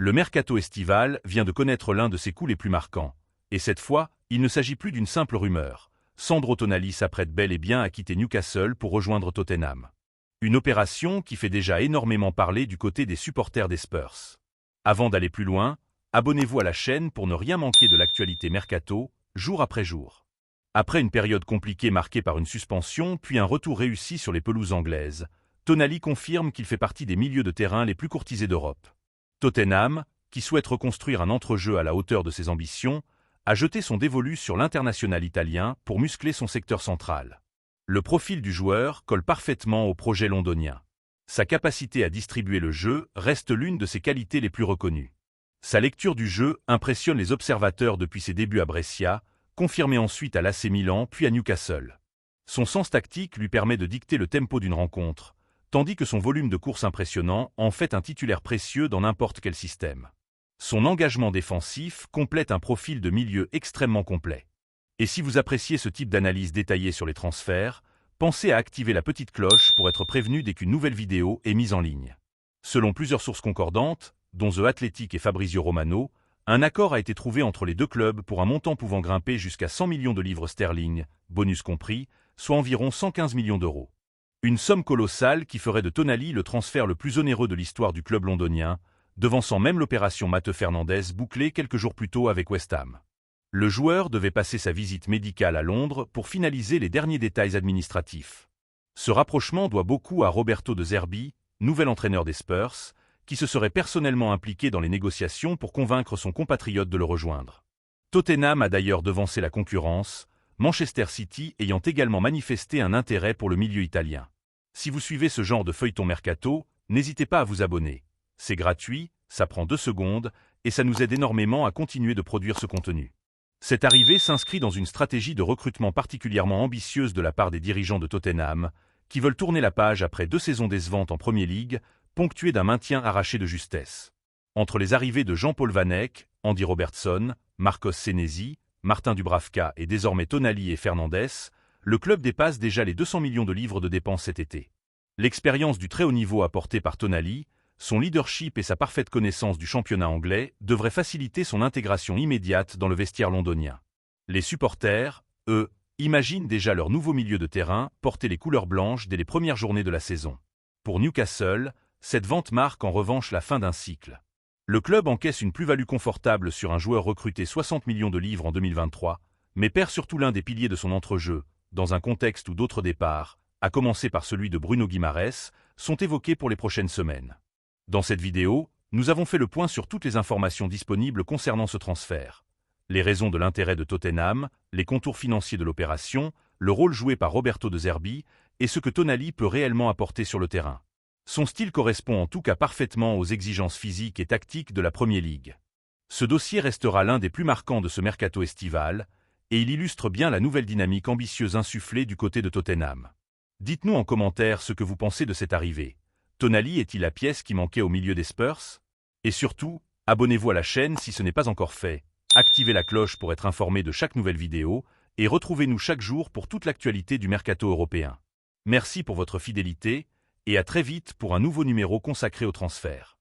Le mercato estival vient de connaître l'un de ses coups les plus marquants. Et cette fois, il ne s'agit plus d'une simple rumeur. Sandro Tonali s'apprête bel et bien à quitter Newcastle pour rejoindre Tottenham. Une opération qui fait déjà énormément parler du côté des supporters des Spurs. Avant d'aller plus loin, abonnez-vous à la chaîne pour ne rien manquer de l'actualité mercato, jour après jour. Après une période compliquée marquée par une suspension puis un retour réussi sur les pelouses anglaises, Tonali confirme qu'il fait partie des milieux de terrain les plus courtisés d'Europe. Tottenham, qui souhaite reconstruire un entrejeu à la hauteur de ses ambitions, a jeté son dévolu sur l'international italien pour muscler son secteur central. Le profil du joueur colle parfaitement au projet londonien. Sa capacité à distribuer le jeu reste l'une de ses qualités les plus reconnues. Sa lecture du jeu impressionne les observateurs depuis ses débuts à Brescia, confirmé ensuite à l'AC Milan puis à Newcastle. Son sens tactique lui permet de dicter le tempo d'une rencontre, tandis que son volume de course impressionnant en fait un titulaire précieux dans n'importe quel système. Son engagement défensif complète un profil de milieu extrêmement complet. Et si vous appréciez ce type d'analyse détaillée sur les transferts, pensez à activer la petite cloche pour être prévenu dès qu'une nouvelle vidéo est mise en ligne. Selon plusieurs sources concordantes, dont The Athletic et Fabrizio Romano, un accord a été trouvé entre les deux clubs pour un montant pouvant grimper jusqu'à 100 millions de livres sterling, bonus compris, soit environ 115 millions d'euros. Une somme colossale qui ferait de Tonali le transfert le plus onéreux de l'histoire du club londonien, devançant même l'opération Matteo Fernandes bouclée quelques jours plus tôt avec West Ham. Le joueur devait passer sa visite médicale à Londres pour finaliser les derniers détails administratifs. Ce rapprochement doit beaucoup à Roberto De Zerbi, nouvel entraîneur des Spurs, qui se serait personnellement impliqué dans les négociations pour convaincre son compatriote de le rejoindre. Tottenham a d'ailleurs devancé la concurrence, Manchester City ayant également manifesté un intérêt pour le milieu italien. Si vous suivez ce genre de feuilleton mercato, n'hésitez pas à vous abonner. C'est gratuit, ça prend 2 secondes, et ça nous aide énormément à continuer de produire ce contenu. Cette arrivée s'inscrit dans une stratégie de recrutement particulièrement ambitieuse de la part des dirigeants de Tottenham, qui veulent tourner la page après 2 saisons décevantes en Premier League, ponctuées d'un maintien arraché de justesse. Entre les arrivées de Jean-Paul Van Eyck, Andy Robertson, Marcos Senesi, Martin Dubravka et désormais Tonali et Fernandes, le club dépasse déjà les 200 millions de livres de dépenses cet été. L'expérience du très haut niveau apportée par Tonali, son leadership et sa parfaite connaissance du championnat anglais devraient faciliter son intégration immédiate dans le vestiaire londonien. Les supporters, eux, imaginent déjà leur nouveau milieu de terrain porter les couleurs blanches dès les premières journées de la saison. Pour Newcastle, cette vente marque en revanche la fin d'un cycle. Le club encaisse une plus-value confortable sur un joueur recruté 60 millions de livres en 2023, mais perd surtout l'un des piliers de son entrejeu, dans un contexte où d'autres départs, à commencer par celui de Bruno Guimaraes, sont évoqués pour les prochaines semaines. Dans cette vidéo, nous avons fait le point sur toutes les informations disponibles concernant ce transfert. Les raisons de l'intérêt de Tottenham, les contours financiers de l'opération, le rôle joué par Roberto De Zerbi et ce que Tonali peut réellement apporter sur le terrain. Son style correspond en tout cas parfaitement aux exigences physiques et tactiques de la Premier League. Ce dossier restera l'un des plus marquants de ce mercato estival, et il illustre bien la nouvelle dynamique ambitieuse insufflée du côté de Tottenham. Dites-nous en commentaire ce que vous pensez de cette arrivée. Tonali est-il la pièce qui manquait au milieu des Spurs? Et surtout, abonnez-vous à la chaîne si ce n'est pas encore fait, activez la cloche pour être informé de chaque nouvelle vidéo, et retrouvez-nous chaque jour pour toute l'actualité du mercato européen. Merci pour votre fidélité, et à très vite pour un nouveau numéro consacré au transfert.